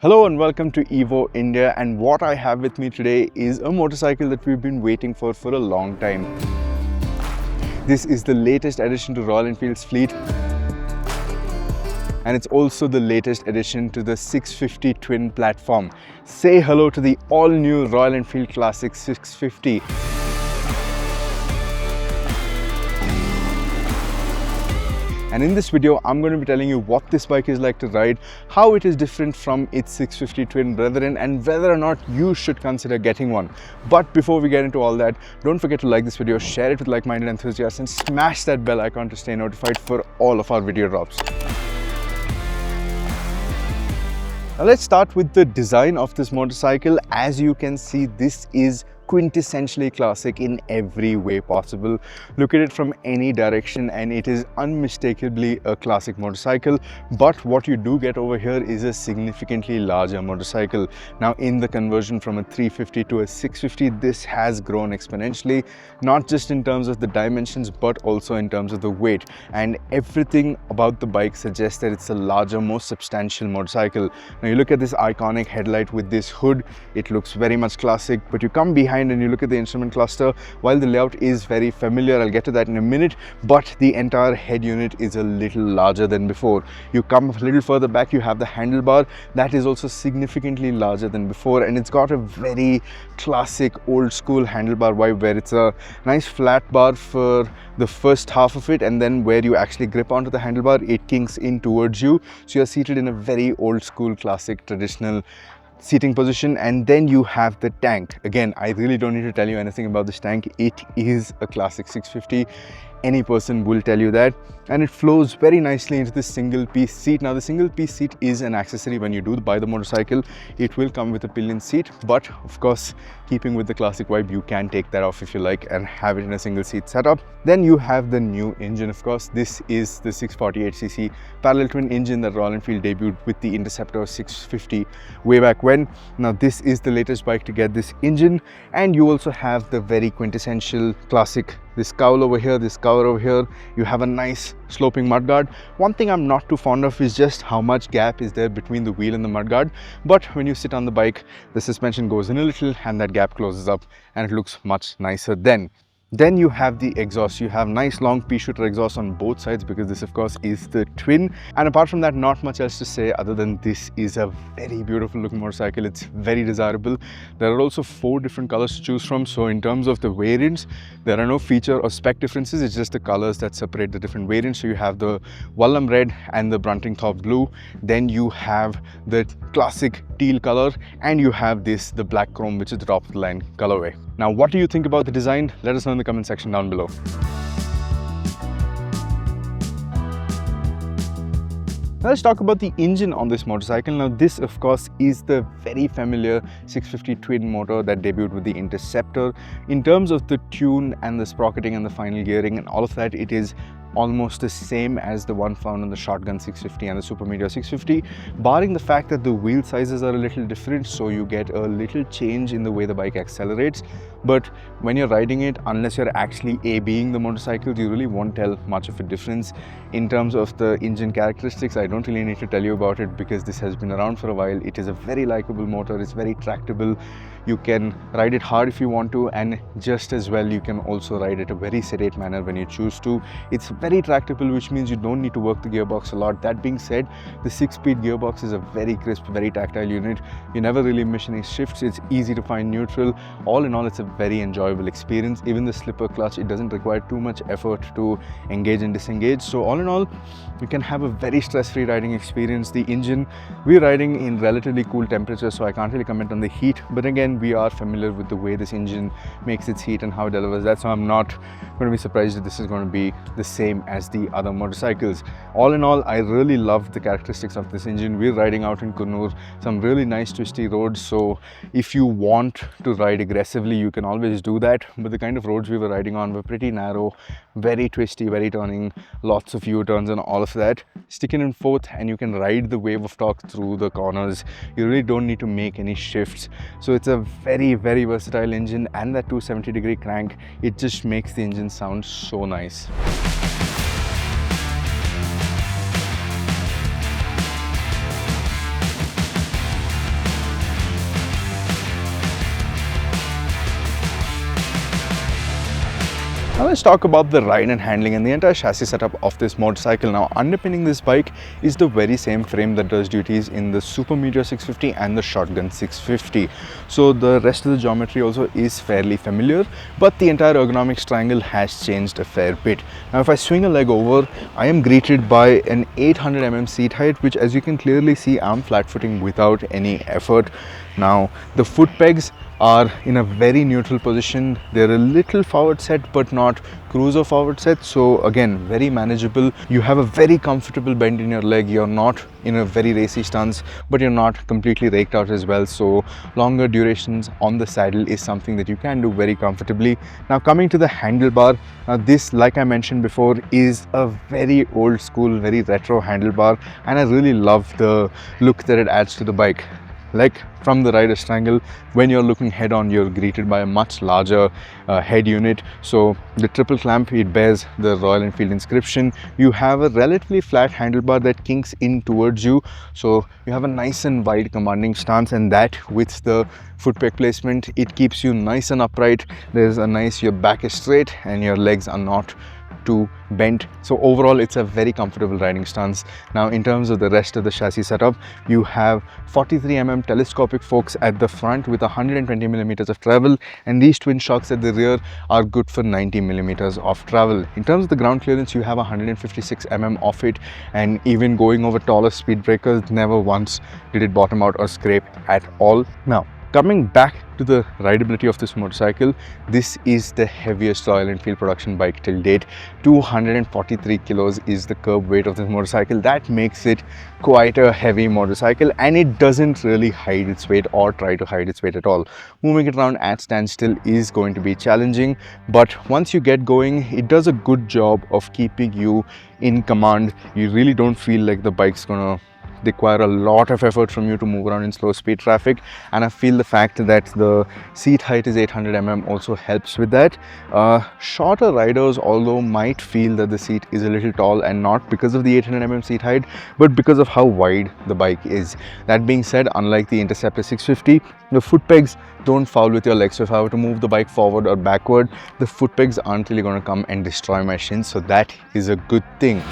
Hello and welcome to Evo India, and what I have with me today is a motorcycle that we've been waiting for a long time. This is the latest addition to Royal Enfield's fleet, and it's also the latest addition to the 650 twin platform. Say hello to the all-new Royal Enfield Classic 650. And in this video, I'm going to be telling you what this bike is like to ride, how it is different from its 650 twin brethren, and whether or not you should consider getting one. But before we get into all that, don't forget to like this video, share it with like-minded enthusiasts, and smash that bell icon to stay notified for all of our video drops. Now let's start with the design of this motorcycle. As you can see, this is quintessentially classic in every way possible. Look at it from any direction and it is unmistakably a classic motorcycle. But what you do get over here is a significantly larger motorcycle. Now in the conversion from a 350 to a 650, this has grown exponentially, not just in terms of the dimensions but also in terms of the weight, and everything about the bike suggests that it's a larger, more substantial motorcycle. Now you look at this iconic headlight with this hood, it looks very much classic, but you come behind and you look at the instrument cluster, while the layout is very familiar, I'll get to that in a minute, but the entire head unit is a little larger than before. You come a little further back, you have the handlebar, that is also significantly larger than before, and it's got a very classic old school handlebar vibe where it's a nice flat bar for the first half of it, and then where you actually grip onto the handlebar, it kinks in towards you, so you're seated in a very old school classic traditional seating position. And then you have the tank. Again, I really don't need to tell you anything about this tank. It is a classic 650. Any person will tell you that, and it flows very nicely into this single piece seat. Now the single piece seat is an accessory when you do buy the motorcycle. It will come with a pillion seat, but of course, keeping with the classic vibe, you can take that off if you like and have it in a single seat setup. Then you have the new engine. Of course, this is the 648cc parallel twin engine that Royal Enfield debuted with the Interceptor 650 way back when. Now this is the latest bike to get this engine, and you also have the very quintessential classic, this cowl over here, this cover over here. You have a nice sloping mudguard. One thing I'm not too fond of is just how much gap is there between the wheel and the mudguard, but when you sit on the bike, the suspension goes in a little and that gap closes up and it looks much nicer then. Then you have the exhaust. You have nice long pea-shooter exhaust on both sides because this of course is the twin, and apart from that, not much else to say other than this is a very beautiful looking motorcycle. It's very desirable. There are also 4 different colors to choose from, so in terms of the variants, there are no feature or spec differences. It's just the colors that separate the different variants. So you have the Wallam red and the Bruntingthorpe blue, then you have the classic teal color, and you have the black chrome, which is the top of the line colorway. Now what do you think about the design? Let us know in the comment section down below. Now let's talk about the engine on this motorcycle. Now this of course is the very familiar 650 twin motor that debuted with the Interceptor. In terms of the tune and the sprocketing and the final gearing and all of that, it is almost the same as the one found on the Shotgun 650 and the Super Meteor 650, barring the fact that the wheel sizes are a little different, so you get a little change in the way the bike accelerates. But when you're riding it, unless you're actually A-B'ing the motorcycle, you really won't tell much of a difference. In terms of the engine characteristics, I don't really need to tell you about it because this has been around for a while. It is a very likable motor, it's very tractable. You can ride it hard if you want to, and just as well you can also ride it a very sedate manner when you choose to. It's very tractable, which means you don't need to work the gearbox a lot. That being said, the 6-speed gearbox is a very crisp, very tactile unit. You never really miss any shifts. It's easy to find neutral. All in all, it's a very enjoyable experience. Even the slipper clutch, it doesn't require too much effort to engage and disengage. So all in all, you can have a very stress-free riding experience. The engine, we're riding in relatively cool temperatures, so I can't really comment on the heat, but again, we are familiar with the way this engine makes its heat and how it delivers that, so I'm not going to be surprised if this is going to be the same as the other motorcycles. All in all, I really love the characteristics of this engine. We're riding out in Kannur, some really nice twisty roads, so if you want to ride aggressively, you can always do that, but the kind of roads we were riding on were pretty narrow, very twisty, very turning, lots of U-turns and all of that. Stick it in fourth and you can ride the wave of torque through the corners. You really don't need to make any shifts, so it's a very versatile engine, and that 270-degree crank, it just makes the engine sound so nice. Now let's talk about the ride and handling and the entire chassis setup of this motorcycle. Now underpinning this bike is the very same frame that does duties in the Super Meteor 650 and the Shotgun 650. So the rest of the geometry also is fairly familiar, but the entire ergonomics triangle has changed a fair bit. Now if I swing a leg over, I am greeted by an 800 mm seat height, which as you can clearly see, I'm flat footing without any effort. Now the foot pegs are in a very neutral position. They're a little forward set but not cruiser forward set, so again very manageable. You have a very comfortable bend in your leg. You're not in a very racy stance, but you're not completely raked out as well, so longer durations on the saddle is something that you can do very comfortably. Now coming to the handlebar, this, like I mentioned before, is a very old school, very retro handlebar, and I really love the look that it adds to the bike. Like from the rider's triangle, when you're looking head on, you're greeted by a much larger head unit. So the triple clamp, it bears the Royal Enfield inscription. You have a relatively flat handlebar that kinks in towards you, so you have a nice and wide commanding stance, and that with the foot peg placement, it keeps you nice and upright. There's a nice, your back is straight and your legs are not too bent, so overall it's a very comfortable riding stance. Now in terms of the rest of the chassis setup, you have 43 mm telescopic forks at the front with 120 mm of travel, and these twin shocks at the rear are good for 90 mm of travel. In terms of the ground clearance, you have 156 mm of it, and even going over taller speed breakers, never once did it bottom out or scrape at all. Now coming back to the rideability of this motorcycle, this is the heaviest Royal Enfield production bike till date. 243 kilos is the curb weight of this motorcycle. That makes it quite a heavy motorcycle, and it doesn't really hide its weight or try to hide its weight at all. Moving it around at standstill is going to be challenging, but once you get going, it does a good job of keeping you in command. You really don't feel like the bike's gonna require a lot of effort from you to move around in slow speed traffic, and I feel the fact that the seat height is 800 mm also helps with that. Shorter riders although might feel that the seat is a little tall, and not because of the 800 mm seat height, but because of how wide the bike is. That being said, unlike the Interceptor 650, the foot pegs don't foul with your legs, so if I were to move the bike forward or backward, the foot pegs aren't really going to come and destroy my shins, so that is a good thing.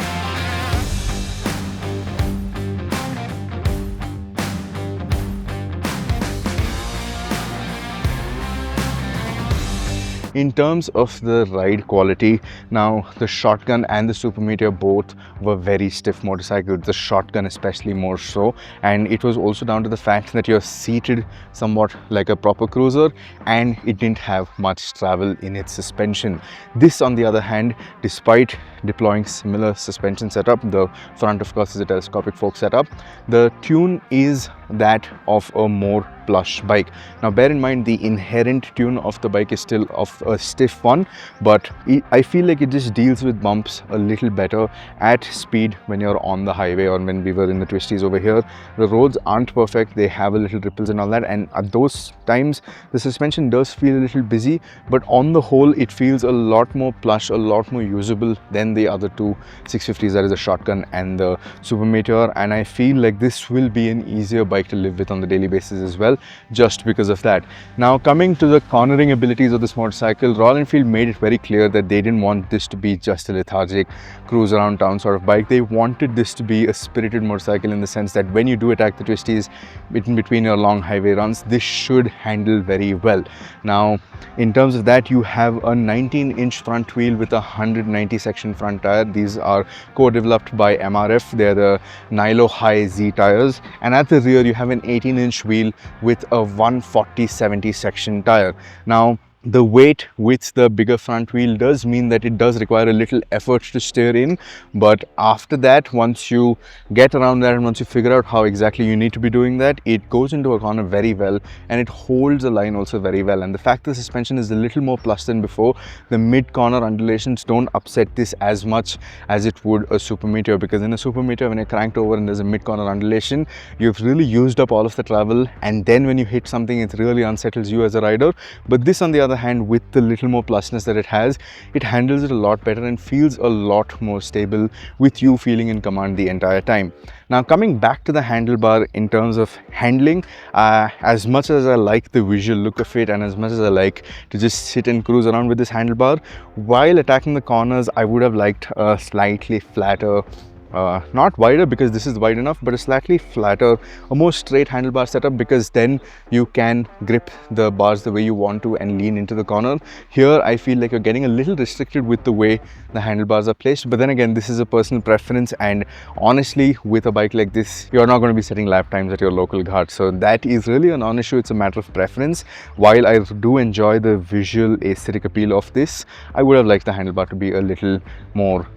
In terms of the ride quality, now the Shotgun and the Super Meteor both were very stiff motorcycles, the Shotgun especially more so, and it was also down to the fact that you're seated somewhat like a proper cruiser, and it didn't have much travel in its suspension. This on the other hand, despite deploying similar suspension setup, the front of course is a telescopic fork setup, the tune is that of a more plush bike. Now bear in mind, the inherent tune of the bike is still of a stiff one, but I feel like it just deals with bumps a little better at speed when you're on the highway, or when we were in the twisties over here. The roads aren't perfect, they have a little ripples and all that, and at those times the suspension does feel a little busy, but on the whole it feels a lot more plush, a lot more usable than the other two 650s, that is the Shotgun and the Super Meteor, and I feel like this will be an easier bike to live with on the daily basis as well, just because of that. Now coming to the cornering abilities of this motorcycle, Royal Enfield made it very clear that they didn't want this to be just a lethargic cruise around town sort of bike. They wanted this to be a spirited motorcycle, in the sense that when you do attack the twisties in between your long highway runs, this should handle very well. Now in terms of that, you have a 19-inch front wheel with a 190 section front tire. These are co-developed by MRF. They're the Nilo High Z tires, and at the rear you have an 18-inch wheel with a 140/70 section tire. Now the weight with the bigger front wheel does mean that it does require a little effort to steer in, but after that, once you get around that and once you figure out how exactly you need to be doing that, it goes into a corner very well, and it holds the line also very well. And the fact the suspension is a little more plush than before, the mid-corner undulations don't upset this as much as it would a Super Meteor, because in a Super Meteor, when you're cranked over and there's a mid-corner undulation, you've really used up all of the travel, and then when you hit something, it really unsettles you as a rider. But this on the other other hand, with the little more plusness that it has, it handles it a lot better and feels a lot more stable, with you feeling in command the entire time. Now, coming back to the handlebar in terms of handling, as much as I like the visual look of it and as much as I like to just sit and cruise around with this handlebar, while attacking the corners, I would have liked a slightly flatter, not wider because this is wide enough, but a slightly flatter, a more straight handlebar setup, because then you can grip the bars the way you want to and lean into the corner. Here I feel like you're getting a little restricted with the way the handlebars are placed, but then again, this is a personal preference, and honestly, with a bike like this, you're not going to be setting lap times at your local ghat, so that is really a non-issue. It's a matter of preference. While I do enjoy the visual aesthetic appeal of this, I would have liked the handlebar to be a little more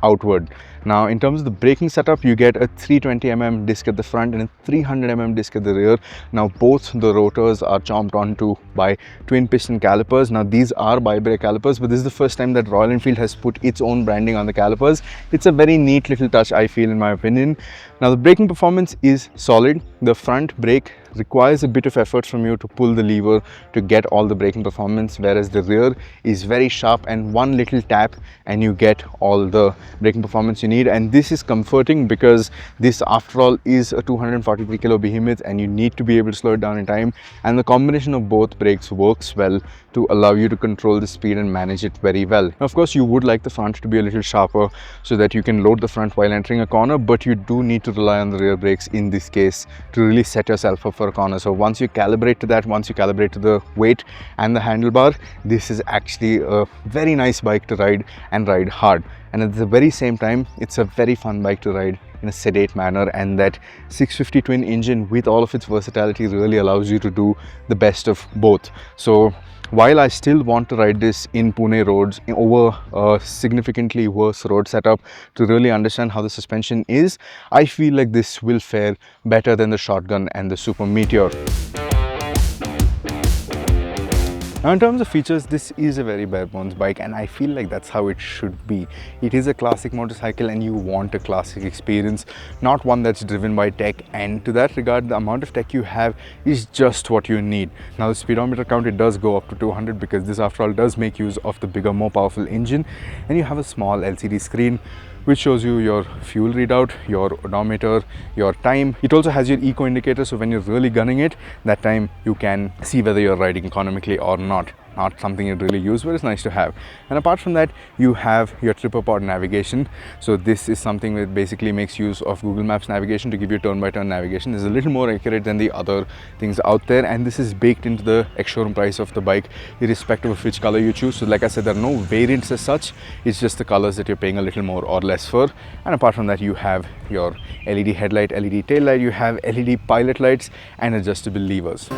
outward. Now, in terms of the braking setup, you get a 320mm disc at the front and a 300mm disc at the rear. Now, both the rotors are chomped onto by twin piston calipers. Now, these are bi-brake calipers, but this is the first time that Royal Enfield has put its own branding on the calipers. It's a very neat little touch, I feel, in my opinion. Now, the braking performance is solid. The front brake requires a bit of effort from you to pull the lever to get all the braking performance, whereas the rear is very sharp, and one little tap and you get all the braking performance you need. And this is comforting because this, after all, is a 243 kilo behemoth and you need to be able to slow it down in time, and the combination of both brakes works well to allow you to control the speed and manage it very well. Now, of course, you would like the front to be a little sharper so that you can load the front while entering a corner, but you do need to rely on the rear brakes in this case to really set yourself up for a corner. So once you calibrate to that, once you calibrate to the weight and the handlebar, this is actually a very nice bike to ride and ride hard. And at the very same time, it's a very fun bike to ride in a sedate manner, and that 650 twin engine with all of its versatility really allows you to do the best of both. So while I still want to ride this in Pune roads over a significantly worse road setup to really understand how the suspension is, I feel like this will fare better than the Shotgun and the Super Meteor. Now, in terms of features, this is a very bare bones bike, and I feel like that's how it should be. It is a classic motorcycle and you want a classic experience, not one that's driven by tech, and to that regard, the amount of tech you have is just what you need. Now, the speedometer count, it does go up to 200 because this, after all, does make use of the bigger, more powerful engine, and you have a small LCD screen which shows you your fuel readout, your odometer, your time. It also has your eco indicator, so when you're really gunning it, that time you can see whether you're riding economically or not. Not something you'd really use, but it's nice to have. And apart from that, you have your TripperPod navigation. So this is something that basically makes use of Google Maps navigation to give you turn-by-turn navigation. It's a little more accurate than the other things out there, and this is baked into the ex-showroom price of the bike, irrespective of which color you choose. So like I said, there are no variants as such. It's just the colors that you're paying a little more or less for. And apart from that, you have your LED headlight, LED tail light, you have LED pilot lights and adjustable levers.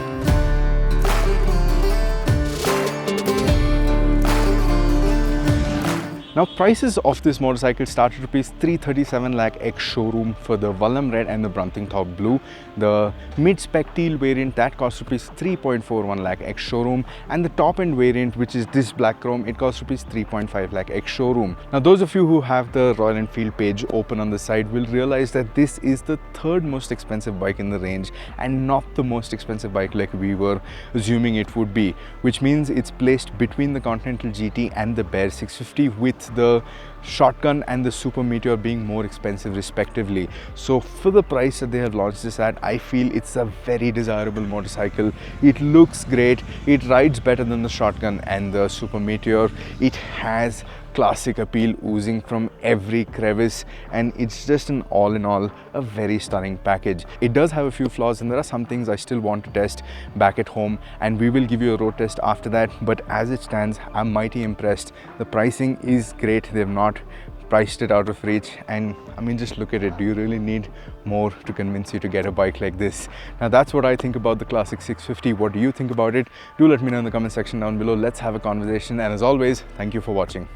Now, prices of this motorcycle start at rupees 337 lakh ex-showroom for the Vallam Red and the Bruntingthorpe Blue. The mid-spec teal variant, that costs rupees 3.41 lakh ex-showroom, and the top-end variant, which is this black chrome, it costs rupees 3.5 lakh ex-showroom. Now, those of you who have the Royal Enfield page open on the side will realize that this is the third most expensive bike in the range and not the most expensive bike like we were assuming it would be, which means it's placed between the Continental GT and the Bear 650, with the Shotgun and the Super Meteor being more expensive respectively. So for the price that they have launched this at, I feel it's a very desirable motorcycle. It looks great, it rides better than the Shotgun and the Super Meteor. It has classic appeal oozing from every crevice, and it's just an all in all a very stunning package. It does have a few flaws and there are some things I still want to test back at home, and we will give you a road test after that, but as it stands, I'm mighty impressed. The pricing is great. They've not priced it out of reach, and I mean, just look at it. Do you really need more to convince you to get a bike like this? Now, that's what I think about the Classic 650. What do you think about it? Do let me know in the comment section down below. Let's have a conversation, and as always, thank you for watching.